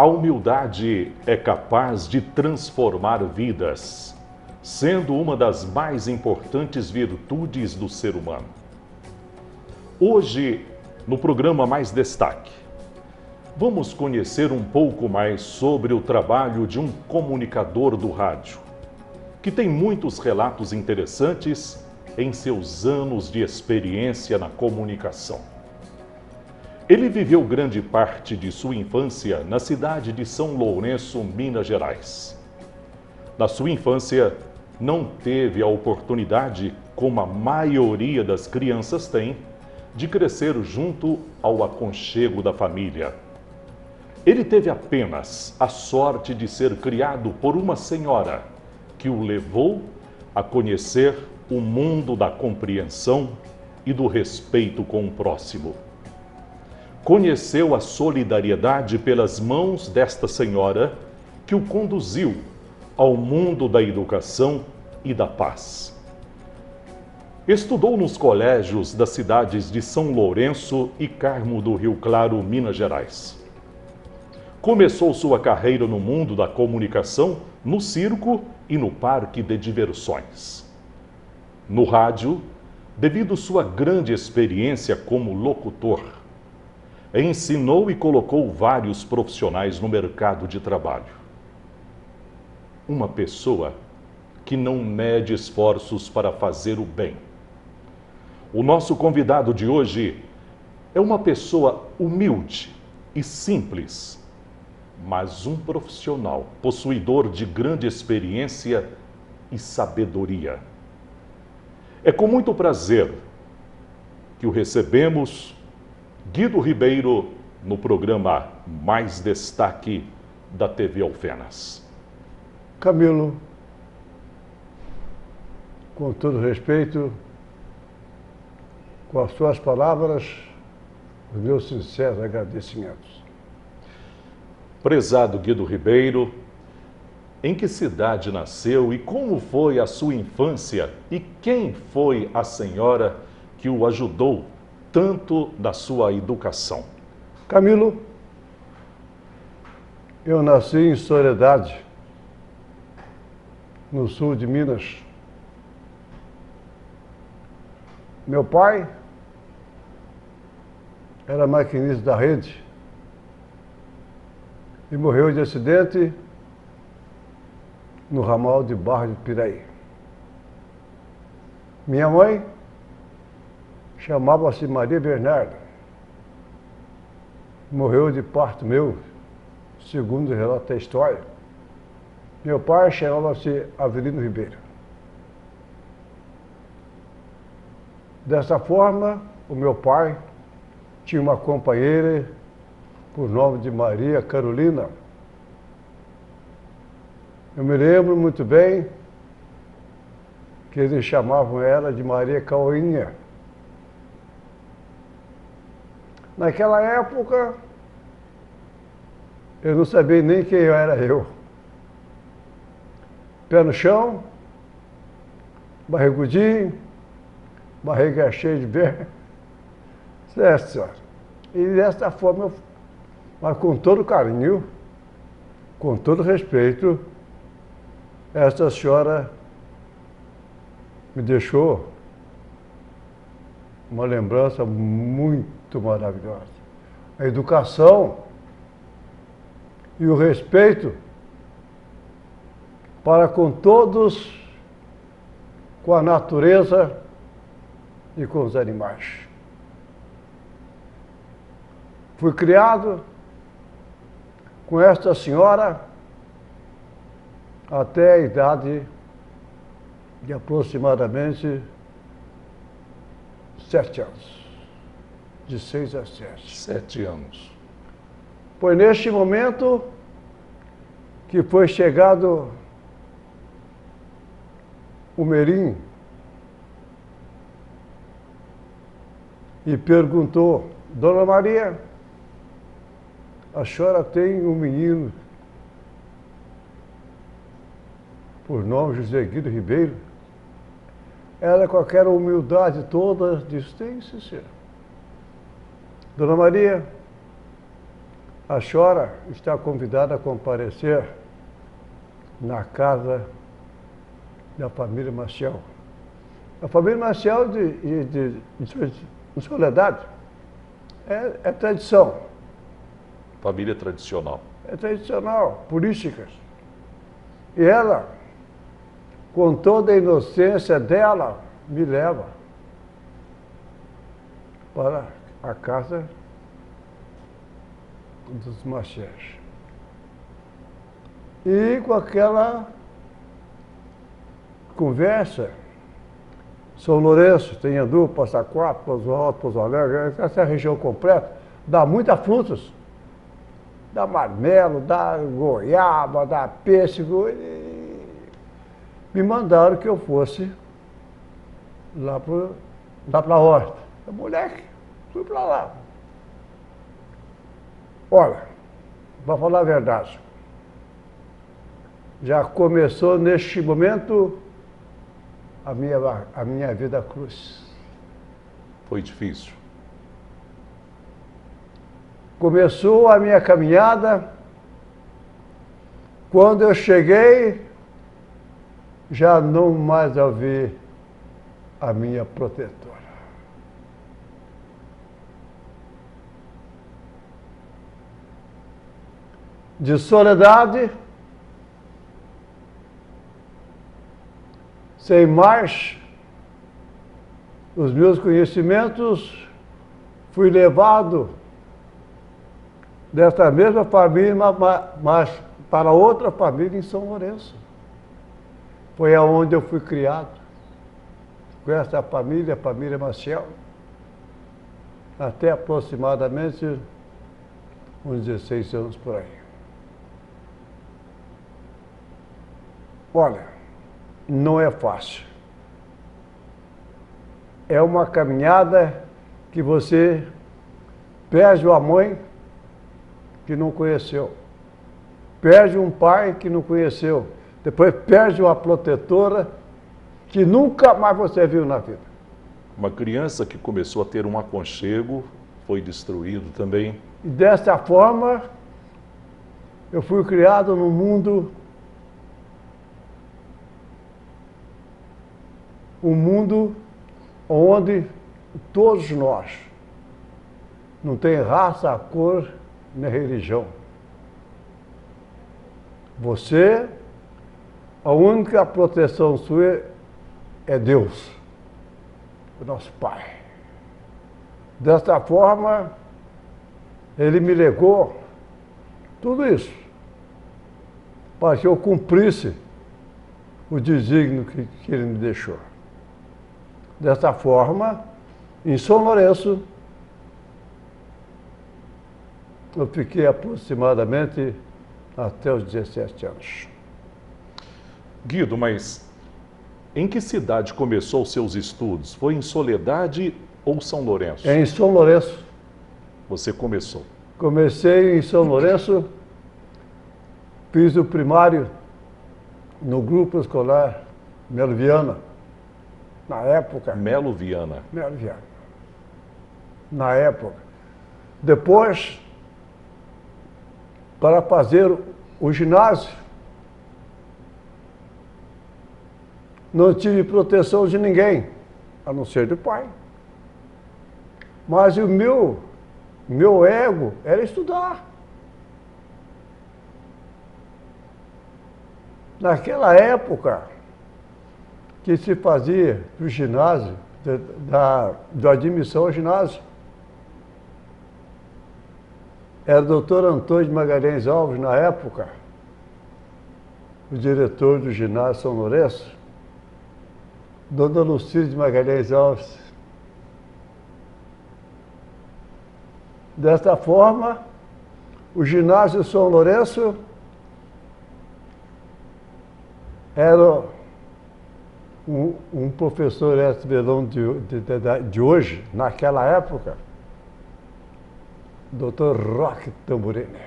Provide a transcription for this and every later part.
humildade é capaz de transformar vidas, sendo uma das mais importantes virtudes do ser humano. Hoje, no programa Mais Destaque, vamos conhecer um pouco mais sobre o trabalho de um comunicador do rádio, que tem muitos relatos interessantes em seus anos de experiência na comunicação. Ele viveu grande parte de sua infância na cidade de São Lourenço, Minas Gerais. Na sua infância, não teve a oportunidade, como a maioria das crianças tem, de crescer junto ao aconchego da família. Ele teve apenas a sorte de ser criado por uma senhora que o levou a conhecer o mundo da compreensão e do respeito com o próximo. Conheceu a solidariedade pelas mãos desta senhora que o conduziu ao mundo da educação e da paz. Estudou nos colégios das cidades de São Lourenço e Carmo do Rio Claro, Minas Gerais. Começou sua carreira no mundo da comunicação, no circo e no parque de diversões. No rádio, devido sua grande experiência como locutor, ensinou e colocou vários profissionais no mercado de trabalho. Uma pessoa que não mede esforços para fazer o bem. O nosso convidado de hoje é uma pessoa humilde e simples, mas um profissional possuidor de grande experiência e sabedoria. É com muito prazer que o recebemos, Guido Ribeiro, no programa Mais Destaque da TV Alfenas. Camilo, com todo respeito, com as suas palavras, os meus sinceros agradecimentos. Prezado Guido Ribeiro, em que cidade nasceu e como foi a sua infância e quem foi a senhora que o ajudou tanto na sua educação? Camilo, eu nasci em Soledade, no sul de Minas. Meu pai era maquinista da rede e morreu de acidente no ramal de Barra de Piraí. Minha mãe chamava-se Maria Bernarda. Morreu de parto meu, segundo relata a história. Meu pai chamava-se Avelino Ribeiro. Dessa forma, o meu pai tinha uma companheira por nome de Maria Carolina. Eu me lembro muito bem que eles chamavam ela de Maria Cauinha. Naquela época, eu não sabia nem quem era eu. Pé no chão, barrigudinho, barriga cheia de berro. Certo, senhora. E dessa forma, mas com todo carinho, com todo respeito, essa senhora me deixou uma lembrança muito maravilhosa. A educação e o respeito para com todos, com a natureza e com os animais. Fui criado com esta senhora até a idade de aproximadamente 7 anos. De 6 a 7. 7 anos. Foi neste momento que foi chegado o Merim e perguntou: Dona Maria, a senhora tem um menino por nome José Guido Ribeiro? Ela, com aquela humildade toda, disse: tem, sim, senhor. Dona Maria, A senhora está convidada a comparecer na casa da família Maciel. A família Maciel de Soledade é tradição. Família tradicional. É tradicional, políticas. E ela, com toda a inocência dela, me leva para a casa dos Maciéis. E com aquela conversa, São Lourenço, tem Andu, Passa Quatro, Pouso Alto, Pouso Alegre, essa região completa, dá muitas frutas. Dá marmelo, dá goiaba, dá pêssego. E me mandaram que eu fosse lá para a horta. Moleque, fui para lá. Olha, para falar a verdade, já começou neste momento a minha vida cruz. Foi difícil. Começou a minha caminhada, quando eu cheguei, já não mais ouvi a minha protetora. De Soledade, sem mais os meus conhecimentos, fui levado dessa mesma família, mas para outra família em São Lourenço. Foi aonde eu fui criado, com essa família, a família Maciel, até aproximadamente uns 16 anos por aí. Olha, não é fácil. É uma caminhada que você perde uma mãe que não conheceu, perde um pai que não conheceu, depois perde uma protetora que nunca mais você viu na vida. Uma criança que começou a ter um aconchego foi destruído também. E dessa forma, eu fui criado num mundo, um mundo onde todos nós, não tem raça, cor, nem religião. Você, a única proteção sua é Deus, o nosso Pai. Desta forma, Ele me legou tudo isso, para que eu cumprisse o desígnio que Ele me deixou. Desta forma, em São Lourenço, eu fiquei aproximadamente até os 17 anos. Guido, mas em que cidade começou os seus estudos? Foi em Soledade ou São Lourenço? Em São Lourenço. Você começou? Comecei em São Lourenço, fiz o primário no grupo escolar Melo Viana, na época. Melo Viana. Melo Viana. Na época. Depois, para fazer o ginásio, não tive proteção de ninguém, a não ser do pai. Mas o meu ego era estudar. Naquela época que se fazia do ginásio, da admissão ao ginásio, era o doutor Antônio de Magalhães Alves, na época, o diretor do ginásio São Lourenço, dona Lucília de Magalhães Alves. Desta forma, o ginásio São Lourenço era um professor ex-velão de hoje, naquela época, Dr. Roque Tamburini.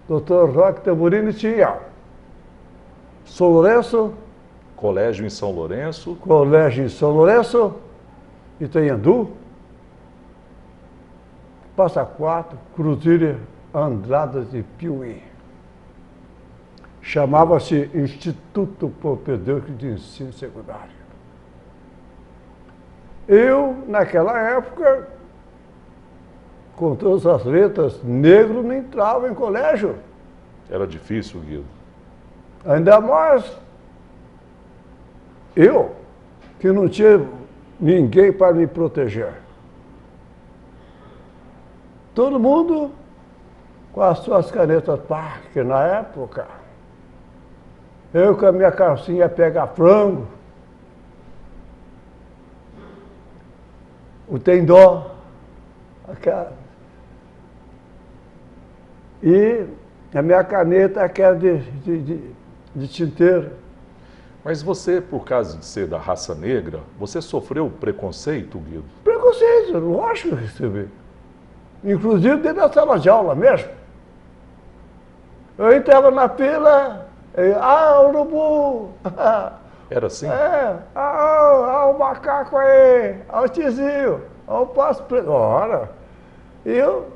Dr. Roque Tamburini tinha São Lourenço, Colégio em São Lourenço. Colégio em São Lourenço, Itanhandu, Passa Quatro, Cruzeiro Andradas de Piuí. Chamava-se Instituto Propedêutico de Ensino Secundário. Eu, naquela época, com todas as letras, negro não entrava em colégio. Era difícil, Guido. Ainda mais eu, que não tinha ninguém para me proteger. Todo mundo com as suas canetas Parker na época. Eu com a minha calcinha pegar frango. O tem dó. E a minha caneta aquela de tinteiro. Mas você, por causa de ser da raça negra, você sofreu preconceito, Guido? Preconceito, lógico que eu recebi. Inclusive dentro da sala de aula mesmo. Eu entrava na fila, urubu! Era assim? O macaco aí, o tizinho, o passo preto. Ora, eu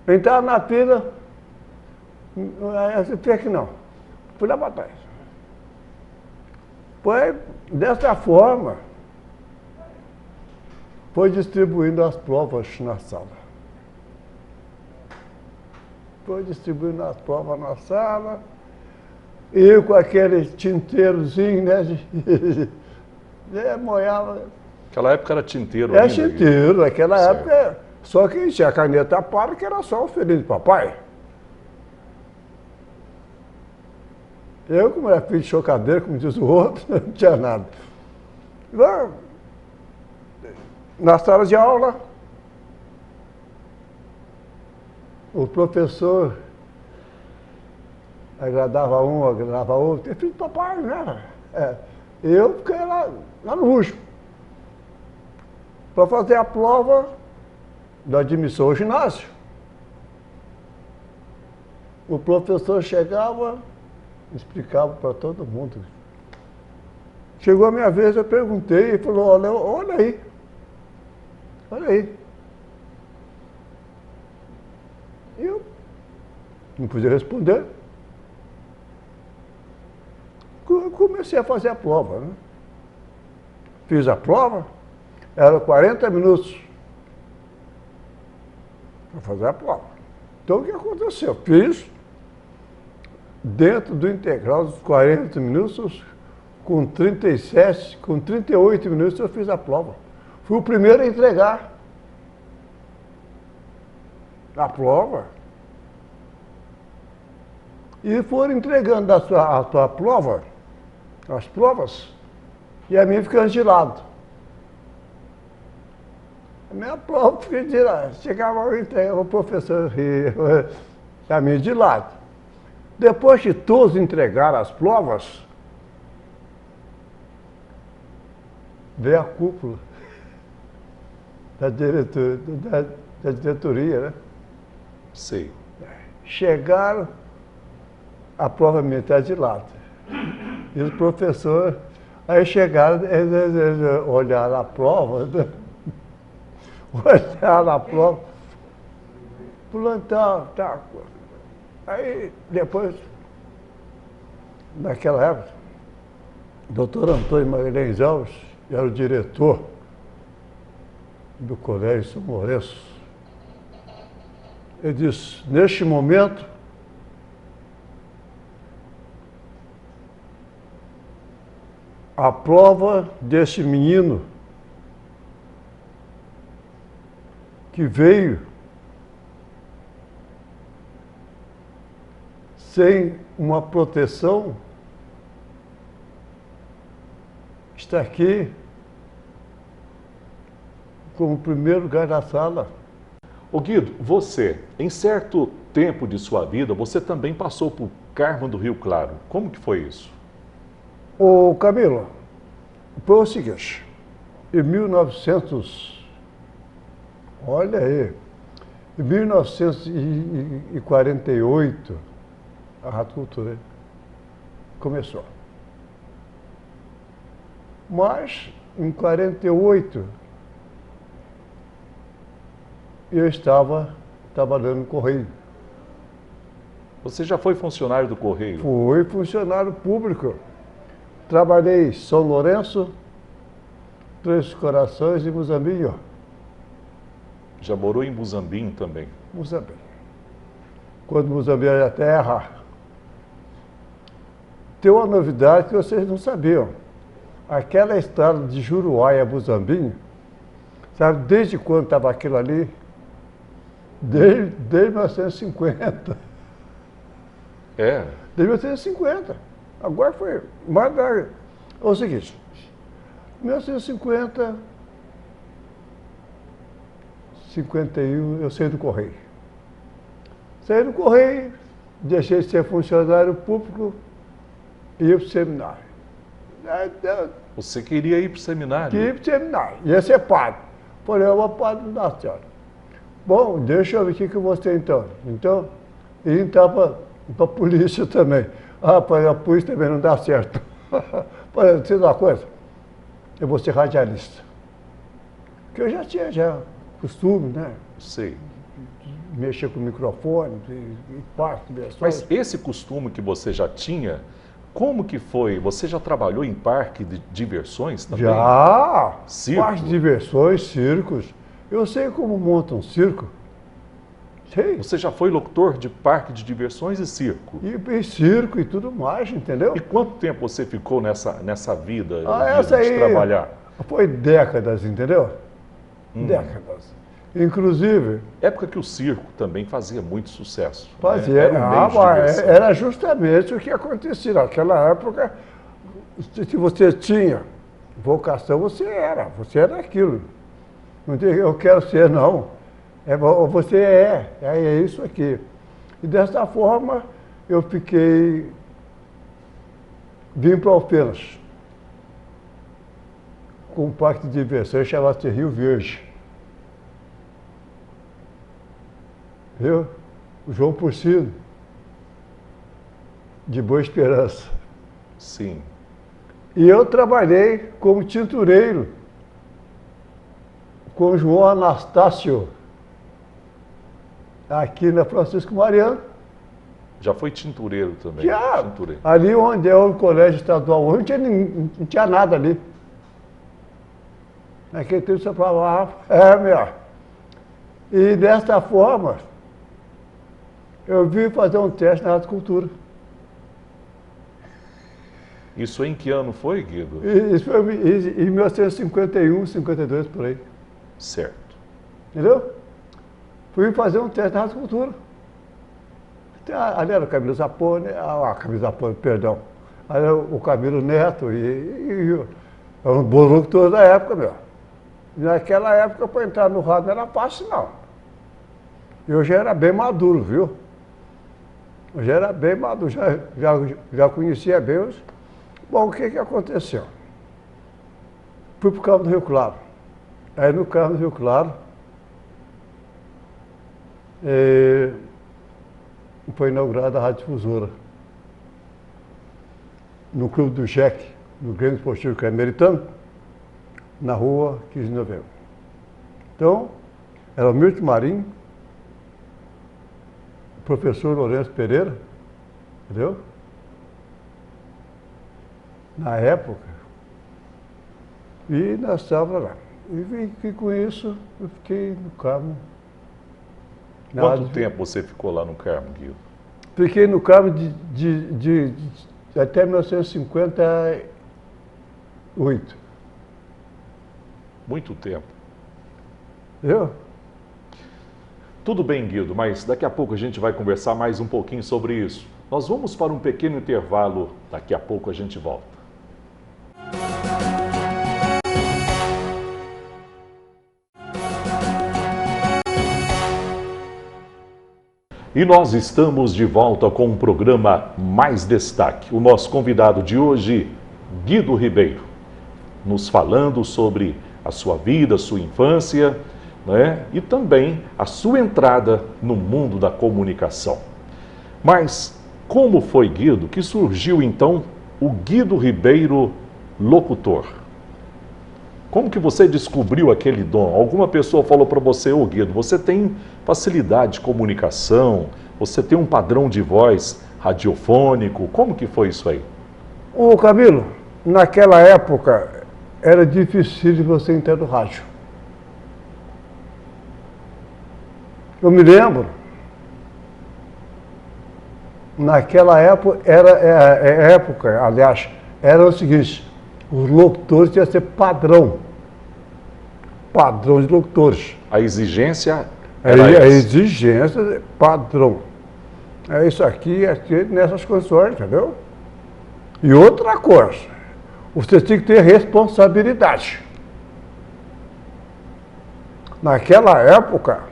entrava na fila, eu que não, fui lá para trás. Foi dessa forma, foi distribuindo as provas na sala. Foi distribuindo as provas na sala, eu com aquele tinteirozinho, né, molhava. Aquela época era tinteiro ainda. É tinteiro, naquela época, só que tinha a caneta para que era só o filho de papai. Eu, como era filho de chocadeiro, como diz o outro, não tinha nada. Na sala de aula, o professor agradava um, agradava outro. É filho de papai, né? Eu fiquei lá no Ruxo para fazer a prova da admissão ao ginásio. O professor chegava, explicava para todo mundo. Chegou a minha vez, eu perguntei, ele falou, olha aí. Olha aí. Eu não podia responder. Comecei a fazer a prova, né? Fiz a prova, era 40 minutos para fazer a prova. Então o que aconteceu? Fiz dentro do integral dos 40 minutos, com 37, com 38 minutos eu fiz a prova. Fui o primeiro a entregar a prova. E foram entregando a sua prova, as provas, e a minha ficando de lado. A minha prova ficou de lado. Chegava o professor a minha de lado. Depois que todos entregaram as provas, veio a cúpula da diretoria, né? Sei. Chegaram, a prova minha está de lado. E os professores, aí chegaram, eles olharam a prova, né? Olharam a prova, fulano tá. Aí depois, naquela época, o doutor Antônio Magalhães Alves era o diretor do Colégio São Lourenço. Ele disse, neste momento, a prova desse menino que veio sem uma proteção está aqui como primeiro lugar na sala. Ô Guido, você, em certo tempo de sua vida, você também passou por Carmo do Rio Claro. Como que foi isso? Ô Camilo, foi o seguinte, em 1948, a Rádio Cultura começou. Mas, em 48, eu estava trabalhando no Correio. Você já foi funcionário do Correio? Fui funcionário público. Trabalhei em São Lourenço, Três Corações e Muzambinho. Já morou em Muzambinho também? Muzambinho. Quando Muzambinho era terra. Tem uma novidade que vocês não sabiam. Aquela estrada de Juruá a Muzambinho, sabe desde quando estava aquilo ali? Desde 1950. É? Desde 1950. Agora foi mais da... É o seguinte, 1950, 51, eu saí do Correio. Saí do Correio, deixei de ser funcionário público e ia para o seminário. Você queria ir para o seminário? Queria ir para o seminário, ia ser padre. Falei, eu vou padre, não dá certo. Bom, deixa eu ver o que eu vou ter então. Então, e entrar para a polícia também. Ah, para a polícia também não dá certo. Falei, você uma coisa? Eu vou ser radialista. Porque eu já tinha costume, né? Sei. Mexer com o microfone, e parte, Mas esse costume que você já tinha, como que foi? Você já trabalhou em parque de diversões também? Já! Circo? Parque de diversões, circos. Eu sei como monta um circo. Sei. Você já foi locutor de parque de diversões e circo? E circo e tudo mais, entendeu? E quanto tempo você ficou nessa vida Essa aí de trabalhar? foi décadas, entendeu? Décadas. Inclusive... Época que o circo também fazia muito sucesso. Fazia. Né? Era um meio de diversão. Era justamente o que acontecia. Naquela época, se você tinha vocação, você era aquilo. Não tem eu quero ser, não. Você é isso aqui. E dessa forma, eu vim para Alfenas, com um parque de diversão chamado Rio Verde. Viu? O João Porcino, de Boa Esperança. Sim. E eu trabalhei como tintureiro com o João Anastácio, aqui na Francisco Mariano. Já foi tintureiro também? Já. Tintureiro. Ali onde é o colégio estadual, hoje não tinha nada ali. Naquele tempo você falava, meu. E dessa forma, eu vim fazer um teste na cultura. Isso em que ano foi, Guido? Isso foi em 1951, 52, por aí. Certo. Entendeu? Fui fazer um teste na cultura. Ali era o Camilo Zapone, perdão. Ali era o Camilo Neto e um bom locutor da época, meu. Naquela época, para entrar no rádio não era fácil, não. Eu já era bem maduro, viu? Eu já era bem maduro, já conhecia bem os... Bom, o que aconteceu? Fui para o Campo do Rio Claro. Aí no Campo do Rio Claro, foi inaugurada a Rádio Difusora. No Clube do Jeque, no Grêmio Esportivo Cameritano, na rua 15 de novembro. Então, era o Milton Marinho, o professor Lourenço Pereira, entendeu? Na época. E nós estávamos lá. E com isso, eu fiquei no Carmo. Quanto tempo você ficou lá no Carmo, Guido? Fiquei no Carmo até 1958. Muito tempo. Viu? Tudo bem, Guido, mas daqui a pouco a gente vai conversar mais um pouquinho sobre isso. Nós vamos para um pequeno intervalo, daqui a pouco a gente volta. E nós estamos de volta com o programa Mais Destaque. O nosso convidado de hoje, Guido Ribeiro, nos falando sobre a sua vida, a sua infância, né? E também a sua entrada no mundo da comunicação. Mas como foi, Guido, que surgiu então o Guido Ribeiro locutor? Como que você descobriu aquele dom? Alguma pessoa falou para você, ô Guido, você tem facilidade de comunicação, você tem um padrão de voz radiofônico, como que foi isso aí? Ô Camilo, naquela época era difícil de você entrar no rádio. Eu me lembro, naquela época, era o seguinte, os locutores tinham que ser padrão de locutores. A exigência era a exigência, padrão. É isso aqui, nessas condições, entendeu? E outra coisa, você tinha que ter responsabilidade. Naquela época,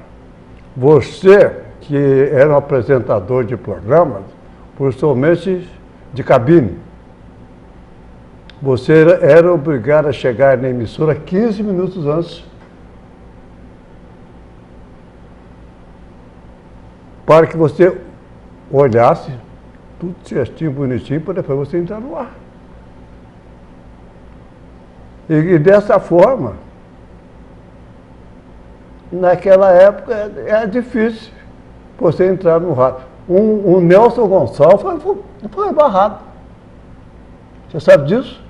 você, que era um apresentador de programas, principalmente de cabine, você era obrigado a chegar na emissora 15 minutos antes para que você olhasse tudo certinho, bonitinho, para depois você entrar no ar. E dessa forma, naquela época era difícil você entrar no rádio. O Nelson Gonçalves foi barrado. Você sabe disso?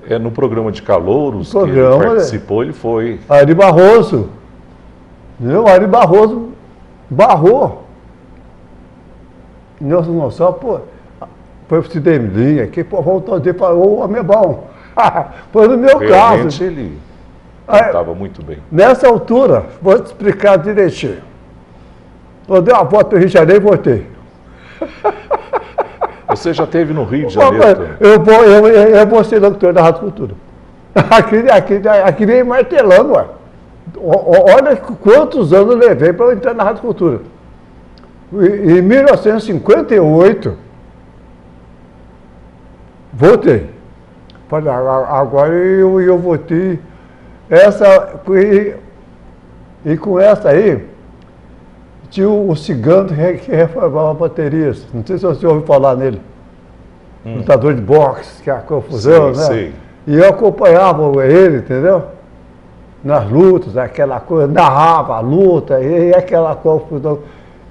É no programa de calouros que ele participou, ele foi. Ari Barroso. Não, Ari Barroso barrou. Nelson Gonçalves, pô, foi pro Cidelinha aqui, pô, voltou e falou, o homem é bom. Foi no meu Realmente caso. Ele cantava muito bem. Nessa altura, vou te explicar direitinho. Eu dei uma volta no Rio de Janeiro e voltei. Você já esteve no Rio de Janeiro? Eu vou ser locutor da Rádio Cultura. Aqui vem martelando, ué. Olha quantos anos eu levei para eu entrar na Rádio Cultura. Em 1958, voltei. Falei, agora eu voltei. E com essa aí, tinha o Cigano que reformava baterias. Não sei se você ouviu falar nele. Lutador de boxe, que é a confusão, sim, né? Sim. E eu acompanhava ele, entendeu? Nas lutas, aquela coisa, narrava a luta, e aquela confusão.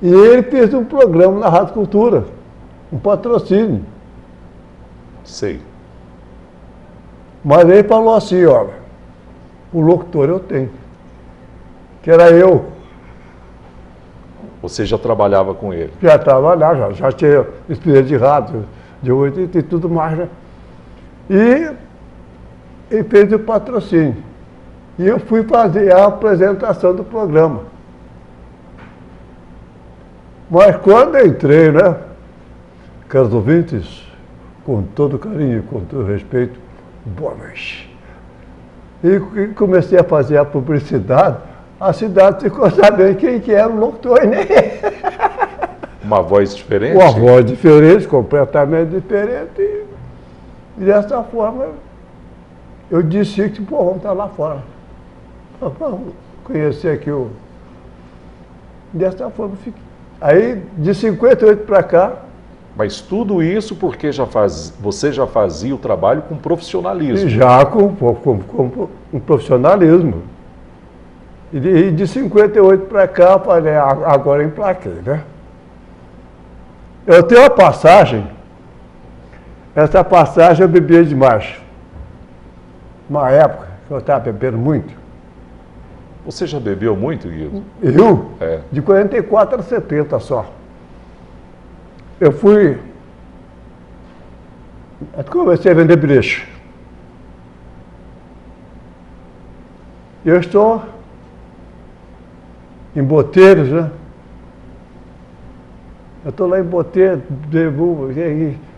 E ele fez um programa na Rádio Cultura, um patrocínio. Sei. Mas ele falou assim, olha, o locutor eu tenho, que era eu. Você já trabalhava com ele? Já trabalhava, já tinha experiência de rádio, de 80 e tudo mais, né? E ele fez o patrocínio. E eu fui fazer a apresentação do programa. Mas quando eu entrei, né, caros ouvintes, com todo carinho, com todo respeito, boa noite. E comecei a fazer a publicidade, a cidade ficou sabendo quem que era o locutor, né? Uma voz diferente? Uma voz diferente, completamente diferente. E dessa forma, eu disse que, pô, vamos estar lá fora. Vamos conhecer aqui o... Dessa forma, eu fiquei. Aí, de 58 para cá... Mas tudo isso porque você já fazia o trabalho com profissionalismo. Já com profissionalismo. E de 58 para cá, eu falei, agora eu emplaquei, né? Eu tenho uma passagem, essa passagem eu bebia demais. Uma época que eu estava bebendo muito. Você já bebeu muito, Guido? Eu? É. De 44 a 70 só. Eu comecei a vender brecha. Eu estou em Boteiros, né? Eu estou lá em Boteiros,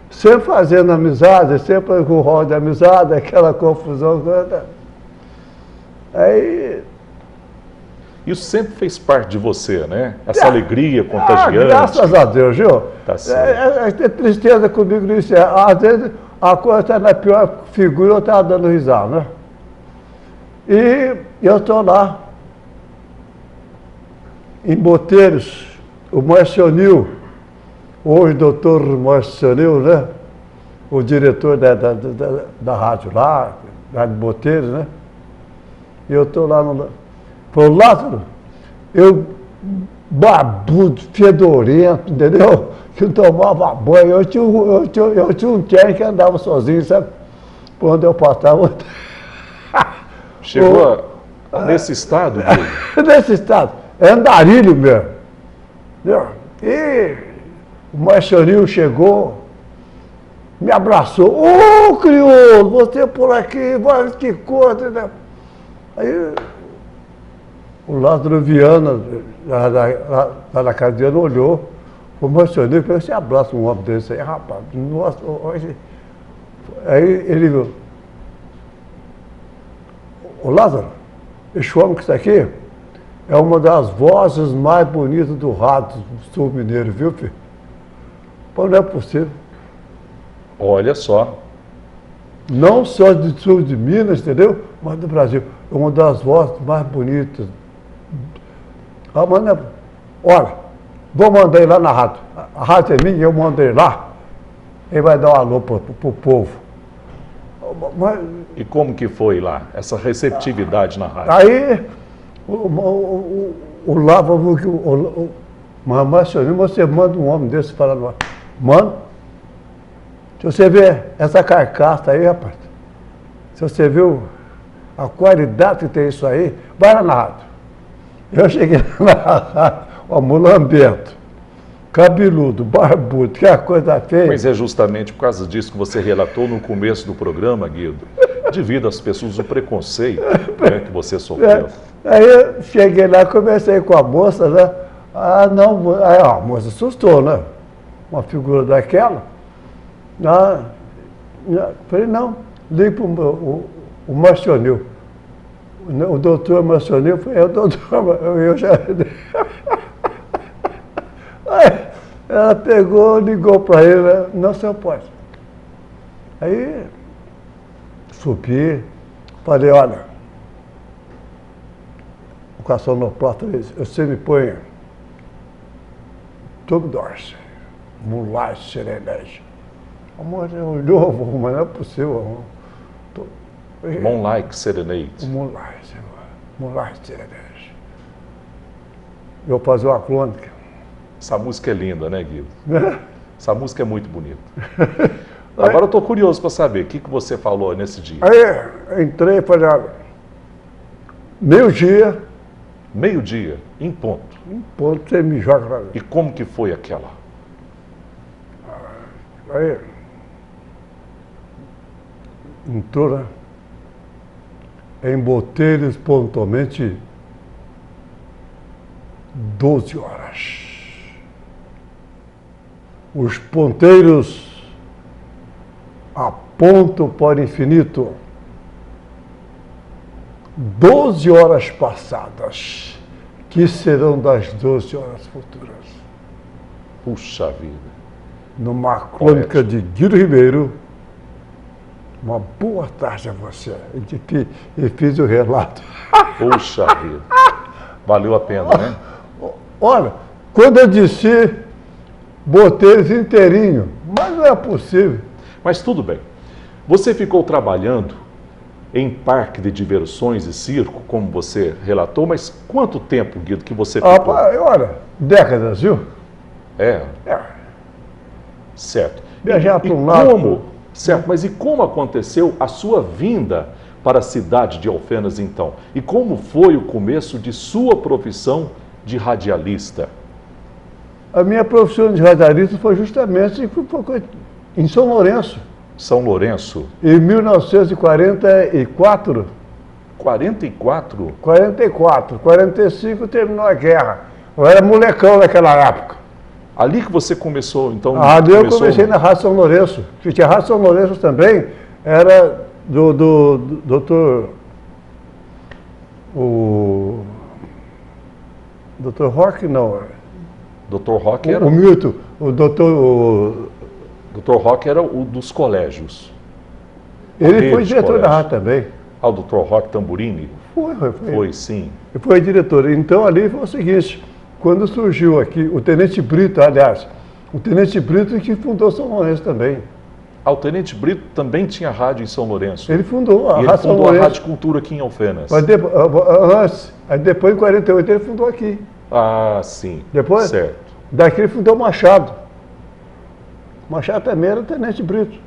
sempre fazendo amizade, sempre com o rol de amizade, aquela confusão. Aí... Isso sempre fez parte de você, né? Essa alegria contagiante. Graças a Deus, viu? Tá certo. Tem tristeza comigo nisso. Às vezes a coisa está na pior figura, eu estava dando risada, né? E eu estou lá, em Boteiros, o Marcionil, hoje doutor Marcionil, né? O diretor da rádio lá, lá de Boteiros, né? E eu estou lá no... Falei, Lázaro, eu barbudo, fedorento, entendeu? Que não tomava banho. Eu tinha um tênis que andava sozinho, sabe? Por onde eu passava. Chegou nesse estado, Guido? Nesse estado. É andarilho mesmo. Entendeu? E o Marcelinho chegou, me abraçou. Ô, crioulo, você por aqui, vai, que coisa, né? Aí o Lázaro Viana, lá na casa dele, olhou, o Marcelinho falou, você abraça um homem desse aí, rapaz. Nossa, aí ele viu. Ô Lázaro, esse homem que está aqui é uma das vozes mais bonitas do rádio sul mineiro, viu, filho? Pô, não é possível. Olha só. Não só do sul de Minas, entendeu? Mas do Brasil. É uma das vozes mais bonitas. Ah, mas não é... Olha, vou mandar ele lá na rádio. A rádio é minha, eu mando ele lá. Ele vai dar um alô pro povo. Mas... E como que foi lá, essa receptividade na rádio? Aí, o Lava, o Marcelinho, você manda um homem desse falando, mano, se você ver essa carcaça aí, rapaz, se você viu a qualidade que tem isso aí, vai lá na rádio. Eu cheguei lá na rádio, ó, mulambento, cabeludo, barbudo, que a coisa feia. Mas é justamente por causa disso que você relatou no começo do programa, Guido, devido às pessoas, o preconceito, né, que você sofreu. Aí eu cheguei lá, conversei com a moça, né? Ah, não, aí a moça assustou, né? Uma figura daquela. Falei, não, liga para o Marcionil. O doutor Marcionil, foi o doutor, eu já... Aí ela pegou, ligou para ele, né? Não, senhor pode. Aí subi, falei, olha, o caçonoplasta disse, você me põe tudo dorse, mulagem, serenete. A mulher olhou, mas não é possível. Moonlight Serenade. Mulagem, serenete. Eu vou fazer uma crônica. Essa música é linda, né, Guido? Essa música é muito bonita. Agora eu estou curioso para saber o que você falou nesse dia. Aí entrei e falei, olha, meio-dia. Meio-dia, em ponto. Em ponto, você me joga pra mim. E como que foi aquela? Aí entrou, né? Em Boteiros, pontualmente, 12 horas. Os ponteiros apontam para o infinito. 12 horas passadas, que serão das 12 horas futuras. Puxa vida. Numa crônica de Guido Ribeiro, uma boa tarde a você. E fiz o relato. Puxa vida. Valeu a pena, né? Olha, quando eu disse, botei eles inteirinho, mas não é possível. Mas tudo bem. Você ficou trabalhando em parque de diversões e circo, como você relatou, mas quanto tempo, Guido, que você ficou? Olha, décadas, viu? É. Certo. Viajar para um lado. Como? Certo, mas e como aconteceu a sua vinda para a cidade de Alfenas, então? E como foi o começo de sua profissão de radialista? A minha profissão de radialista foi justamente em São Lourenço. São Lourenço? Em 1944. 44? 44. 45 terminou a guerra. Eu era molecão naquela época. Ali que você começou, então? Ali eu comecei na Rádio São Lourenço. Que tinha Rádio São Lourenço também, era do doutor... O doutor Roque, não. Doutor Roque era... O Milton, o doutor... Doutor Roque era o dos colégios. Ele foi diretor da rádio também. Ah, o doutor Roque Tamburini? Foi, sim. Ele foi diretor. Então ali foi o seguinte, quando surgiu aqui, o Tenente Brito, aliás, o Tenente Brito que fundou São Lourenço também. Ah, o Tenente Brito também tinha rádio em São Lourenço. Ele fundou a E ele Rádio São fundou a Lourenço. Rádio Cultura aqui em Alfenas. Mas antes, aí depois em 48 ele fundou aqui. Ah, sim. Depois, Certo. daqui ele fundou o Machado. Machado também era o Tenente Brito.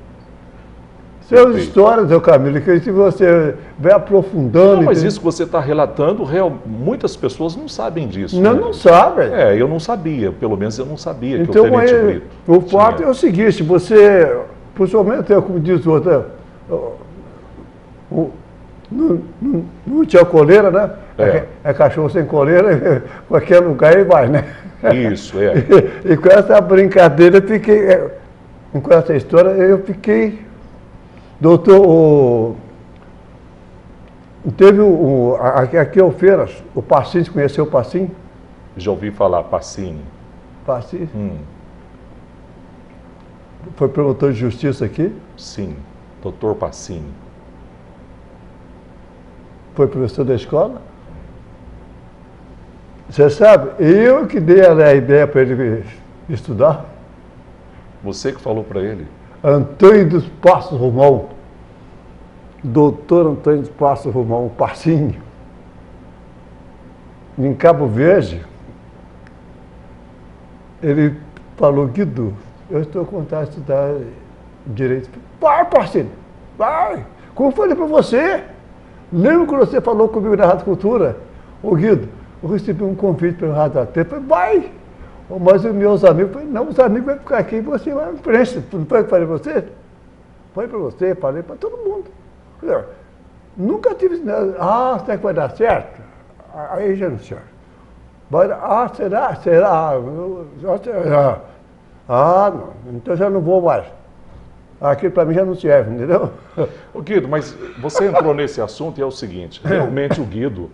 São Perfeito. histórias, eu Camilo, que se você vai aprofundando... Não, mas entende? isso que você está relatando, muitas pessoas não sabem disso. Não, né? não sabe. É, eu não sabia, pelo menos eu não sabia que Então, o Tenente aí, Brito o fato tinha. é o seguinte, você, principalmente, como diz o outro, não tinha coleira, né? É cachorro sem coleira, qualquer lugar ele vai, né? Isso, é. E com essa brincadeira, eu fiquei, com essa história, eu fiquei... Doutor, teve aqui em Alfenas, o Passinho, você conheceu o Passinho? Já ouvi falar, Pacini. Passinho? Foi promotor de justiça aqui, Sim, doutor Pacini. foi professor da escola. Você sabe, eu que dei a ideia para ele estudar. Você que falou para ele? Antônio dos Passos Romão, doutor Antônio dos Passos Romão, o Passinho, em Cabo Verde, ele falou, Guido, eu estou com vontade de estudar direito. Vai, Passinho, vai! Como eu falei para você, lembra quando você falou comigo na Rádio Cultura? Ô Guido, eu recebi um convite para a Rádio AT, eu falei, vai! Mas os meus amigos, não, os amigos vão ficar aqui e você vai para frente. Não foi o que eu falei para você? Foi para você, falei para todo mundo. Nunca tive... será que vai dar certo? Aí já não sei. Será? Será? Não, então já não vou mais. Aquilo para mim já não serve, entendeu? Ô Guido, mas você entrou nesse assunto e é o seguinte, realmente o Guido,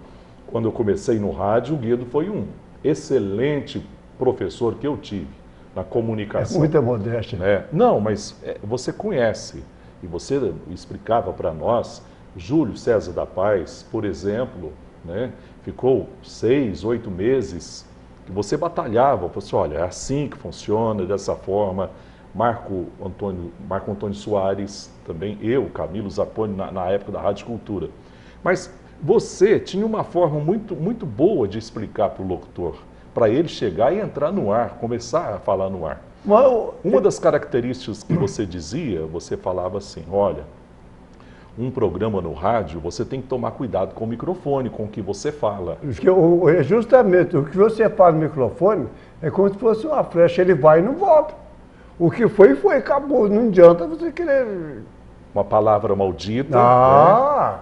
quando eu comecei no rádio, o Guido foi um excelente professor que eu tive na comunicação. É muita modéstia. Né? Não, mas você conhece, e você explicava para nós, Júlio César da Paz, por exemplo, né? Ficou 6, 8 meses, que você batalhava, falou assim, olha, é assim que funciona, dessa forma. Marco Antônio Soares, também eu, Camilo Zapponi, na época da Rádio Cultura. Mas você tinha uma forma muito boa de explicar para o locutor, para ele chegar e entrar no ar, começar a falar no ar. Uma das características que você dizia, você falava assim, olha, um programa no rádio, você tem que tomar cuidado com o microfone, com o que você fala. Justamente, o que você fala no microfone é como se fosse uma flecha, ele vai e não volta. O que foi, acabou, não adianta você querer... Uma palavra maldita, né?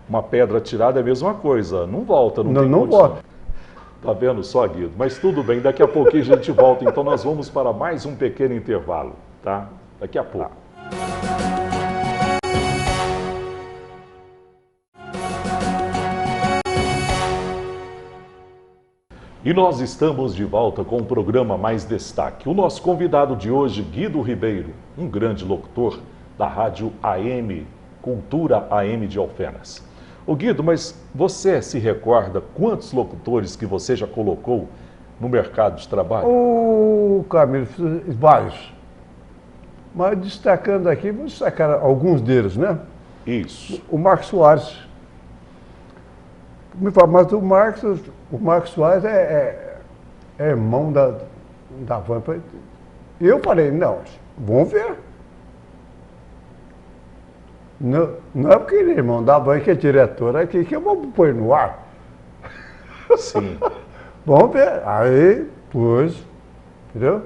Uma pedra tirada é a mesma coisa, não volta, não tem não condição. volta. Tá vendo só, Guido? Mas tudo bem, daqui a pouquinho a gente volta, então nós vamos para mais um pequeno intervalo, tá? Daqui a pouco. E nós estamos de volta com o programa Mais Destaque. O nosso convidado de hoje, Guido Ribeiro, um grande locutor da rádio AM, Cultura AM de Alfenas. Ô Guido, mas você se recorda quantos locutores que você já colocou no mercado de trabalho? Camilo, vários. Mas destacando aqui, vou destacar alguns deles, né? Isso. O Marcos Soares. Me fala, mas o Marcos Soares é irmão da Van. E eu falei, não, vamos ver. Não é porque ele é irmão da Van, que é diretora aqui, que eu vou pôr no ar. Sim. Vamos ver. Aí, pois, entendeu?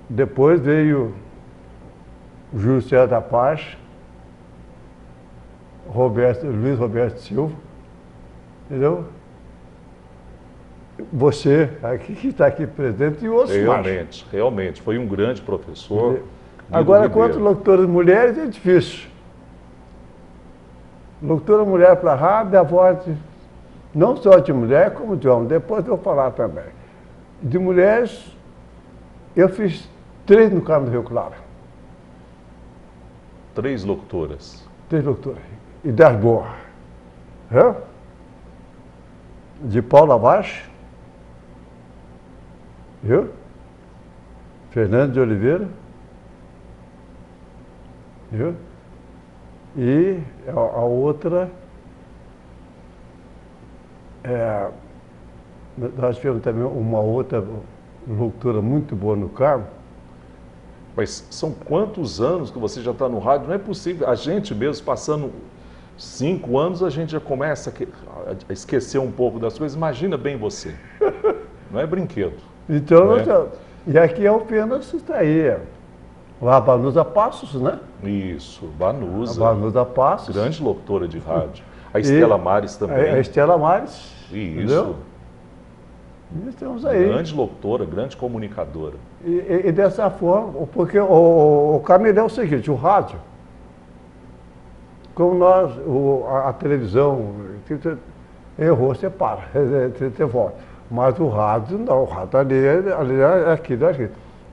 Depois veio o Júlio César da Paz, Luiz Roberto Silva, entendeu? Você, aqui, que está aqui presente, e outros mais. Realmente, foi um grande professor. Agora, quanto locutores mulheres, é difícil. Locutora mulher para a rádio, a voz, não só de mulher, como de homem. Depois eu vou falar também. De mulheres, eu fiz 3 no Carmo do Rio Claro. 3 locutoras. 3 locutoras. E 10 boas. É? De Paula Baixo, viu? Fernando de Oliveira, Viu? E a outra, nós tivemos também uma outra locutora muito boa no Carmo. Mas são quantos anos que você já está no rádio? Não é possível. A gente mesmo, passando 5 anos, a gente já começa a esquecer um pouco das coisas. Imagina bem você. Não é brinquedo. Então, e aqui é apenas isso aí. A Vanusa Passos, né? Isso, Vanusa. A Vanusa Passos. Grande locutora de rádio. A Estela Mares também. A Estela Mares. Isso. Entendeu? E estamos aí. Grande locutora, grande comunicadora. E dessa forma, porque o caminho é o seguinte, o rádio, como nós, a televisão, errou, você para, você volta. Mas o rádio, não, o rádio ali é aquilo.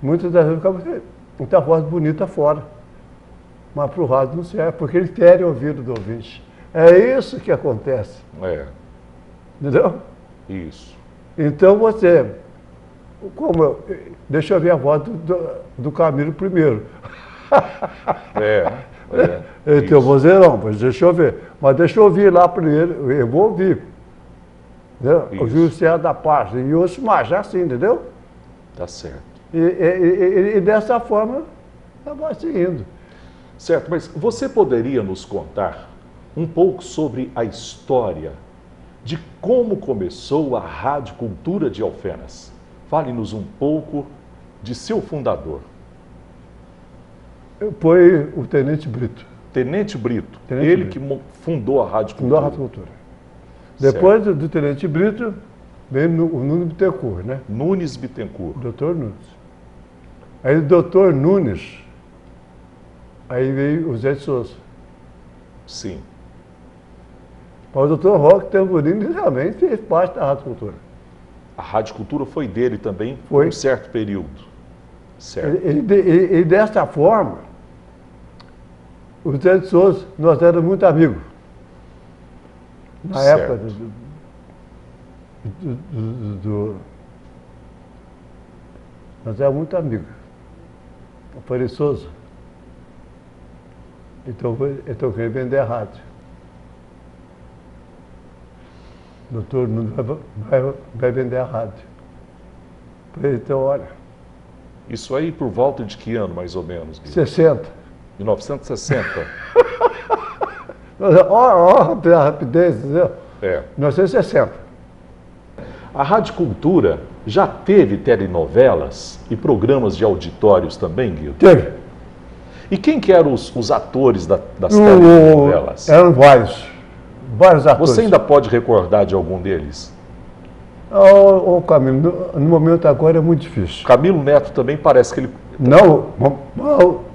Muitas das vezes fica muita voz bonita fora. Mas para o rádio não serve, porque ele fere o ouvido do ouvinte. É isso que acontece. Entendeu? Isso. Então você, deixa eu ver a voz do Camilo primeiro. Ele tem o vozeirão, mas deixa eu ver. Mas deixa eu ouvir lá primeiro, eu vou ouvir. Ouvir o Céu da Paz, e ouço mais, assim, entendeu? Tá certo. E dessa forma, vai seguindo. Certo, mas você poderia nos contar um pouco sobre a história de como começou a Rádio Cultura de Alfenas? Fale-nos um pouco de seu fundador. Foi o Tenente Brito. Tenente Brito. Tenente ele Brito. que fundou a Rádio Cultura. Fundou a Rádio Cultura. Depois do Tenente Brito, veio o Nunes Bittencourt, né? Nunes Bittencourt. Doutor Nunes. Aí o doutor Nunes, aí veio o Zé de Souza. Sim. Mas o doutor Roque Tamburini realmente fez parte da Rádio Cultura. A Rádio Cultura foi dele também Foi. por um certo período. Certo. E dessa forma, o Zé de Souza, nós éramos muito amigos. Na Certo. época nós éramos muito amigos. O Fari Souza. Então queria vender a rádio. O doutor Nunes vai vender a rádio. Então, olha. Isso aí por volta de que ano, mais ou menos? Guilherme? 60. 1960. Ó, a rapidez, entendeu? 1960. A Rádio Cultura já teve telenovelas e programas de auditórios também, Guilherme? Teve. E quem que eram os atores das telenovelas? Eram vários atores. Você ainda pode recordar de algum deles? O Camilo, no momento agora é muito difícil. Camilo Neto também parece que ele... Não,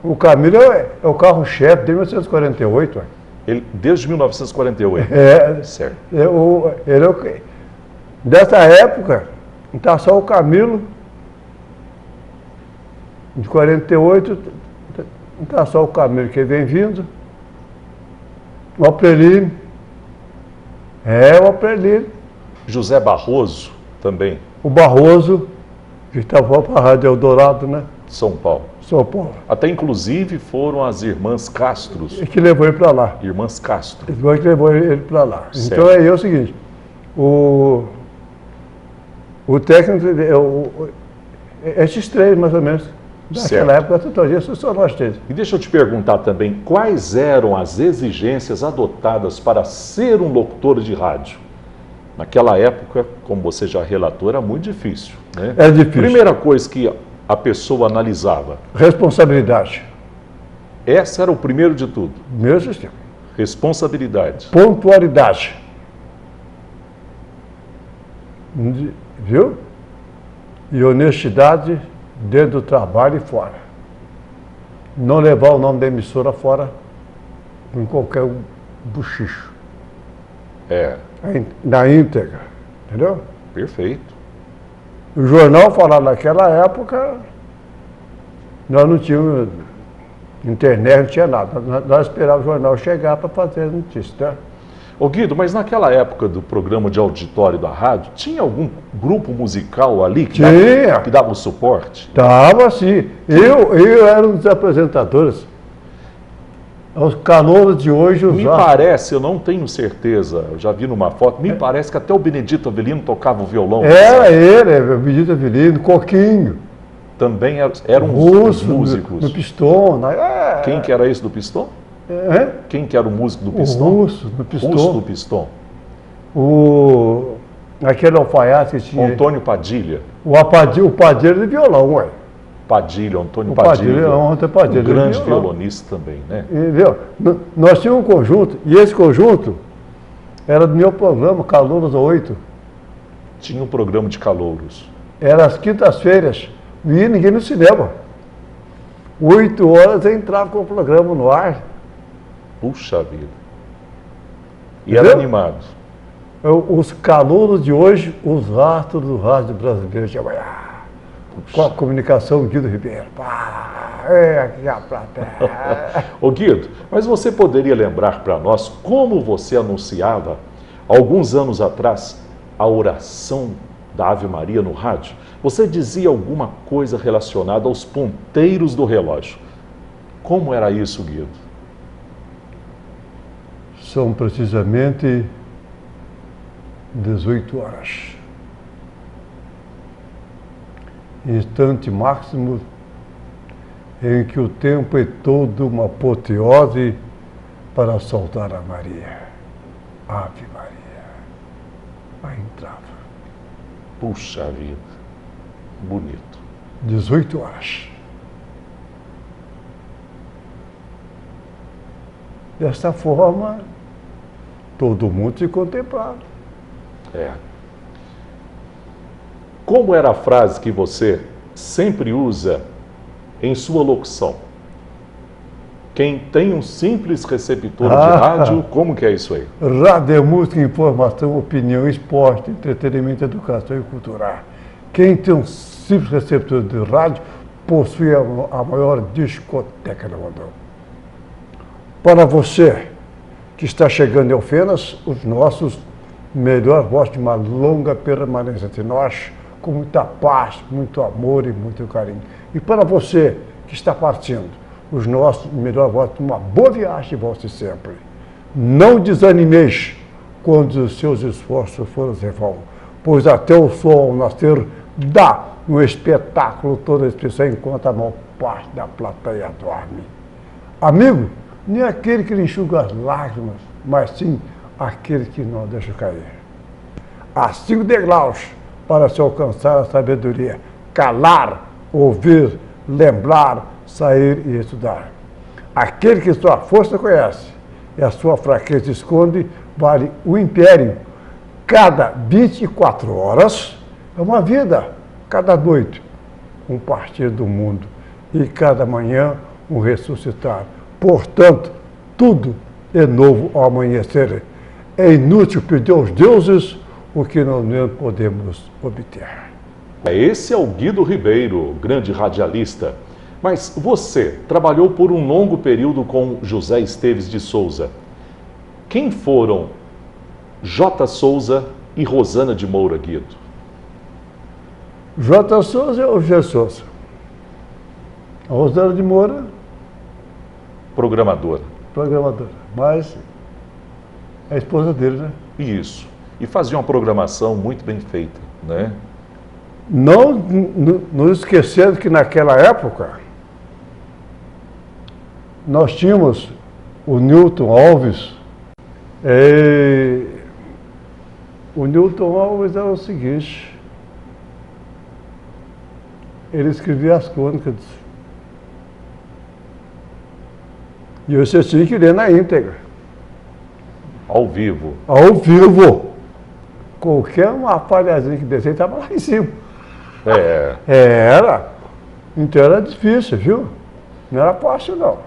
o Camilo é o carro-chefe de 1948. Ele, desde 1948. Certo. Dessa época, está só o Camilo, de 48, está só o Camilo que vem vindo, o Aprelino, o Aprelino. José Barroso também. O Barroso, que estava para a Rádio Eldorado, né? São Paulo. São Paulo. Até inclusive foram as irmãs Castros. E que levou ele para lá. Irmãs Castro. Que levou ele para lá. Certo. Então é o seguinte, o técnico, esses três mais ou menos, naquela época, a tutoria só nós três. E deixa eu te perguntar também, quais eram as exigências adotadas para ser um locutor de rádio? Naquela época, como você já relatou, era muito difícil, né? Era difícil. Primeira coisa que a pessoa analisava. Responsabilidade. Essa era o primeiro de tudo. Meu sistema. Responsabilidade. Pontualidade. Viu? E honestidade dentro do trabalho e fora. Não levar o nome da emissora fora em qualquer buchicho. Na íntegra. Entendeu? Perfeito. O jornal falava naquela época, nós não tínhamos internet, não tinha nada. Nós esperávamos o jornal chegar para fazer a notícia, né? Ô Guido, mas naquela época do programa de auditório da rádio, tinha algum grupo musical ali que dava o suporte? Tava sim. Eu era um dos apresentadores. Os calouros de hoje Me parece, eu não tenho certeza, eu já vi numa foto, me parece que até o Benedito Avelino tocava o violão. Era ele, o Benedito Avelino, Coquinho. Também eram os músicos. No Piston. Quem que era esse do Piston? Quem que era o músico do Piston? O Russo, do Piston. Russo do Piston. Aquele alfaiate que tinha. Antônio Padilha. O Padilha de violão, ué. Padilha, Antônio Padilha. Padilha, um grande violonista também, né? Entendeu? Nós tínhamos um conjunto, e esse conjunto era do meu programa, Calouros 8. Tinha um programa de calouros. Era às quintas-feiras, não ia ninguém no cinema. 8 horas eu entrava com o programa no ar. Puxa vida. E era animado. Os calouros de hoje, os rastros do rádio brasileiro de amanhã. Com a comunicação Guido Ribeiro. Aqui a plateia. Ô Guido, mas você poderia lembrar para nós como você anunciava, alguns anos atrás, a oração da Ave Maria no rádio? Você dizia alguma coisa relacionada aos ponteiros do relógio. Como era isso, Guido? São precisamente 18 horas. Instante máximo em que o tempo é todo uma apoteose para soltar a Maria. Ave Maria. Aí entrava. Puxa vida. Bonito. 18 horas. Dessa forma, todo mundo se contemplava. Como era a frase que você sempre usa em sua locução? Quem tem um simples receptor de rádio, como que é isso aí? Rádio é música, informação, opinião, esporte, entretenimento, educação e cultura. Quem tem um simples receptor de rádio possui a maior discoteca do mundo. Para você que está chegando em Alfenas, os nossos melhor voz de uma longa permanência entre nós, com muita paz, muito amor e muito carinho. E para você que está partindo, os nossos melhor votos de uma boa viagem, volte sempre. Não desanimeis quando os seus esforços forem em vão, pois até o sol nascer dá um espetáculo toda a expressão enquanto a maior parte da plateia dorme. Amigo, nem aquele que lhe enxuga as lágrimas, mas sim aquele que não deixa cair. Há 5 degraus para se alcançar a sabedoria: calar, ouvir, lembrar, sair e estudar. Aquele que sua força conhece e a sua fraqueza esconde, vale o império. Cada 24 horas é uma vida, cada noite um partir do mundo e cada manhã um ressuscitar. Portanto, tudo é novo ao amanhecer. É inútil pedir aos deuses o que não podemos obter. Esse é o Guido Ribeiro, grande radialista. Mas você trabalhou por um longo período com José Esteves de Souza. Quem foram J. Souza e Rosana de Moura, Guido? J. Souza é o G. Souza. A Rosana de Moura, programadora. Mas é a esposa dele, né? Isso. E fazia uma programação muito bem feita, né? Não esquecendo que naquela época nós tínhamos o Newton Alves. O Newton Alves era o seguinte: ele escrevia as crônicas e você tinha que ler na íntegra. Ao vivo. Ao vivo. Qualquer uma falhazinha que descer estava lá em cima. Era. Então era difícil, viu? Não era fácil, não.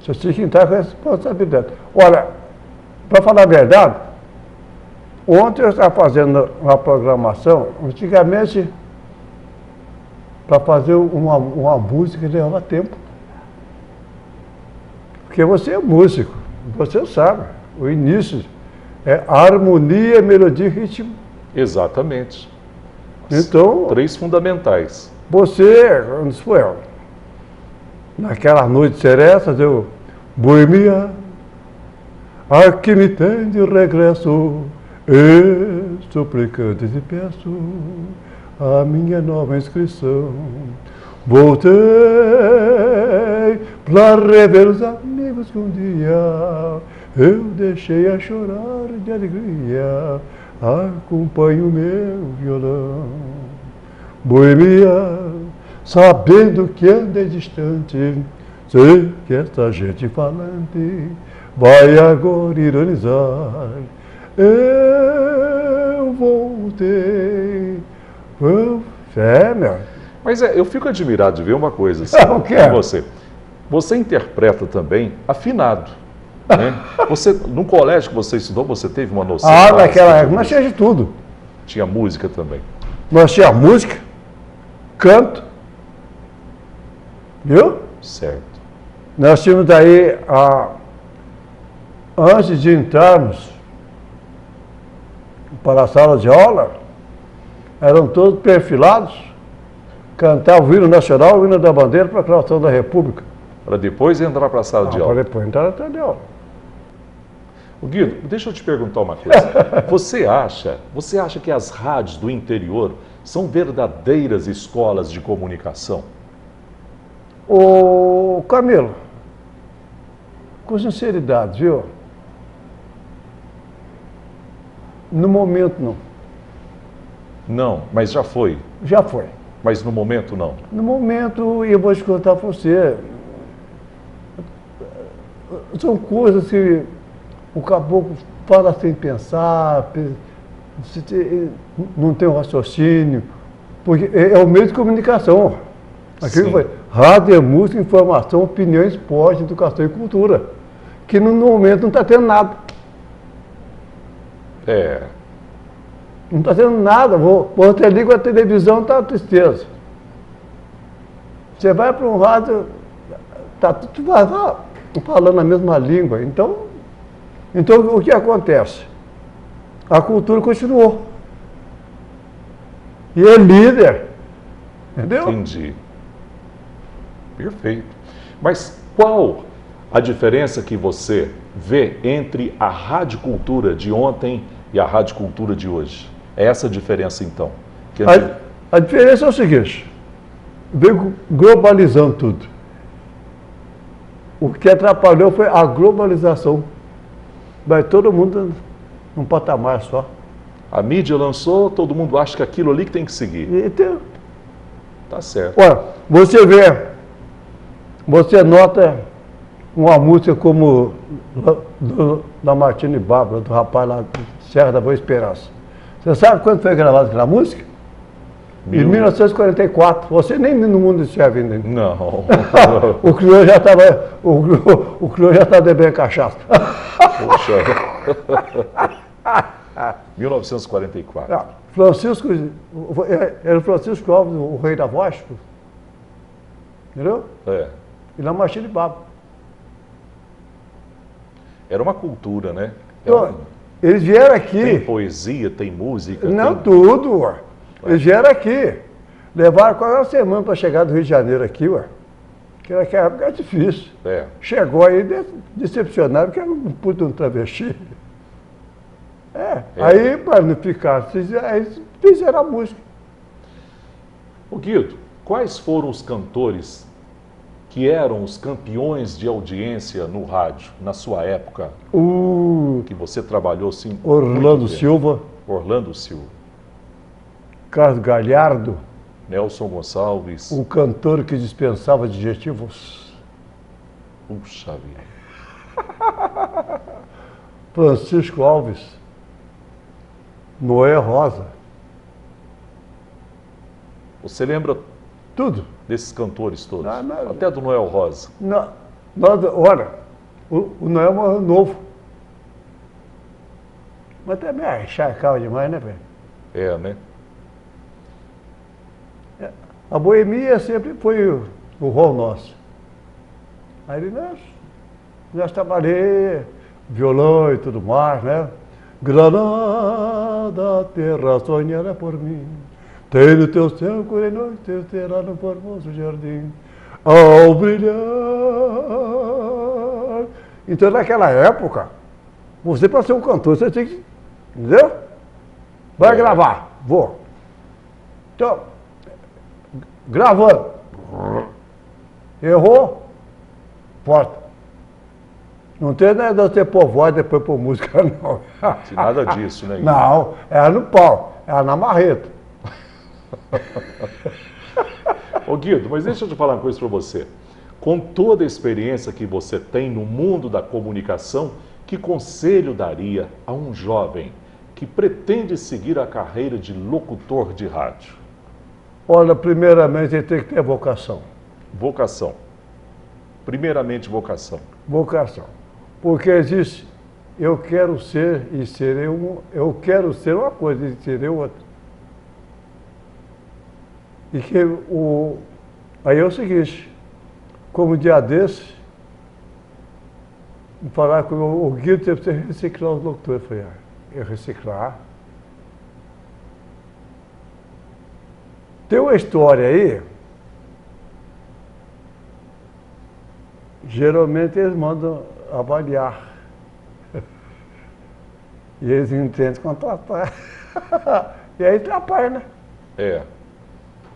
Você tinha que entrar com essa responsabilidade. Olha, para falar a verdade, ontem eu estava fazendo uma programação, antigamente, para fazer uma música levava tempo. Porque você é músico, você sabe, o início é harmonia, melodia e ritmo. Exatamente. Então, 3 fundamentais. Você, naquelas noites serenas, Boemia, aqui me tem de regresso, e suplicante te peço a minha nova inscrição. Voltei para rever os amigos que um dia eu deixei a chorar de alegria, acompanho meu violão. Boemia, sabendo que anda distante, sei que esta gente falante vai agora ironizar. Eu voltei. Meu. Mas eu fico admirado de ver uma coisa assim, O que é? você. Você interpreta também afinado. Né? Você, no colégio que você estudou, você teve uma noção? Naquela época nós tinha de tudo. Tinha música também. Nós tinha música, canto, viu? Certo. Nós tínhamos daí, antes de entrarmos para a sala de aula, eram todos perfilados, cantavam o hino nacional, o hino da bandeira para a proclamação da República. Para depois entrar para a sala de aula. Para depois entrar na sala de aula. O Guido, deixa eu te perguntar uma coisa. Você acha que as rádios do interior são verdadeiras escolas de comunicação? Ô, Camilo, com sinceridade, viu? No momento, não. Não, mas já foi. Já foi. Mas no momento, não. No momento, eu vou te contar para você, são coisas que o caboclo fala sem pensar, não tem um raciocínio, porque é o meio de comunicação. Aquilo foi rádio, é música, informação, opinião, esporte, educação e cultura. Que no momento não está tendo nada. Não está tendo nada. Você liga a televisão, está tristeza. Você vai para um rádio, está tudo falando a mesma língua. Então, o que acontece? A cultura continuou. E é líder. Entendeu? Entendi. Perfeito. Mas qual a diferença que você vê entre a radiocultura de ontem e a radiocultura de hoje? É essa a diferença, então? A diferença é o seguinte, veio globalizando tudo. O que atrapalhou foi a globalização. Vai todo mundo num patamar só. A mídia lançou, todo mundo acha que aquilo ali que tem que seguir. Tá certo. Olha, você nota uma música como da Martini Bárbara, do rapaz lá de Serra da Boa Esperança. Você sabe quando foi gravada aquela música? Em 1944. Você nem no mundo serve ainda. Não. O crioulo já estava. O crioulo já estava bebendo cachaça. Poxa. 1944. Francisco. Era o Francisco Alves, o rei da voz. Entendeu? E na Martini Bárbara. Era uma cultura, né? Eles vieram aqui. Tem poesia, tem música. Não, tudo. Eles vieram aqui. Levaram quase uma semana para chegar do Rio de Janeiro aqui, ué. Que naquela época era difícil. Chegou aí decepcionado, porque era um puto de um travesti. Aí, para não ficar, eles fizeram a música. O Guido, quais foram os cantores que eram os campeões de audiência no rádio, na sua época? Que você trabalhou, sim. Orlando Silva. Orlando Silva. Carlos Galhardo. Nelson Gonçalves. Um cantor que dispensava adjetivos. Puxa vida. Francisco Alves. Noé Rosa. Você lembra tudo desses cantores todos? Não. Até do Noel Rosa. Olha, o Noel morreu novo. Mas também encharcava demais, né, velho? Né? A boemia sempre foi o rol nosso. Aí nós trabalhei violão e tudo mais, né? Granada, terra sonhada por mim, tem no teu céu cor e noite, terá no formoso jardim, ao brilhar Então, naquela época, você para ser um cantor, você tem que, entendeu? Vai gravar, vou. Então, gravando. Errou, porta. Não tem nada de você pôr voz e depois pôr música, não. Nada disso, né? Não, era no pau, era na marreta. Ô Guido, mas deixa eu te falar uma coisa para você. Com toda a experiência que você tem no mundo da comunicação, que conselho daria a um jovem que pretende seguir a carreira de locutor de rádio? Olha, primeiramente ele tem que ter vocação. Vocação. Primeiramente, vocação. Vocação. Porque existe, eu quero ser e serei eu quero ser uma coisa e serei outra. E que aí é o seguinte, como um dia desse, falar que o Guido teve que reciclar os locutores. Eu falei, eu reciclar? Tem uma história aí, geralmente eles mandam avaliar. E eles entendem contratar. E aí atrapalha, né? É.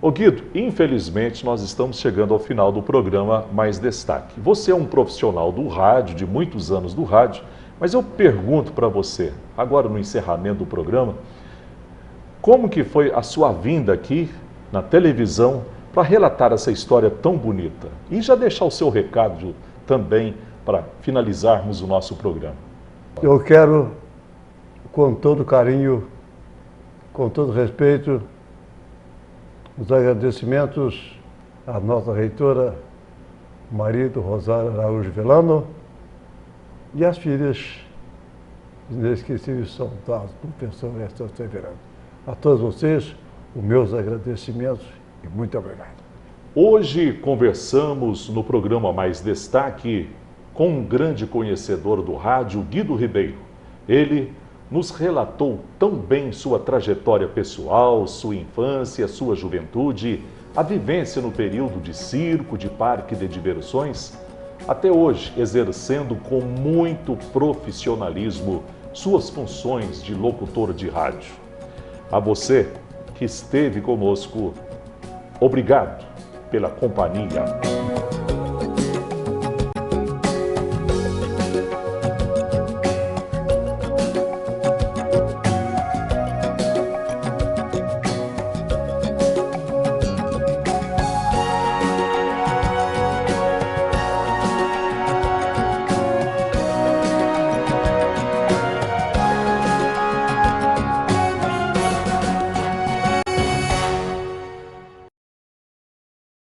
Ô Guido, infelizmente nós estamos chegando ao final do programa Mais Destaque. Você é um profissional do rádio, de muitos anos do rádio, mas eu pergunto para você, agora no encerramento do programa, como que foi a sua vinda aqui na televisão para relatar essa história tão bonita? E já deixar o seu recado também para finalizarmos o nosso programa. Eu quero, com todo carinho, com todo respeito, os agradecimentos à nossa reitora, marido Rosário Araújo Velano, e às filhas inesquecíveis são das professor Esther Severano. A todos vocês, os meus agradecimentos e muito obrigado. Hoje conversamos no programa Mais Destaque com um grande conhecedor do rádio, Guido Ribeiro. Ele nos relatou tão bem sua trajetória pessoal, sua infância, sua juventude, a vivência no período de circo, de parque de diversões, até hoje exercendo com muito profissionalismo suas funções de locutor de rádio. A você que esteve conosco, obrigado pela companhia.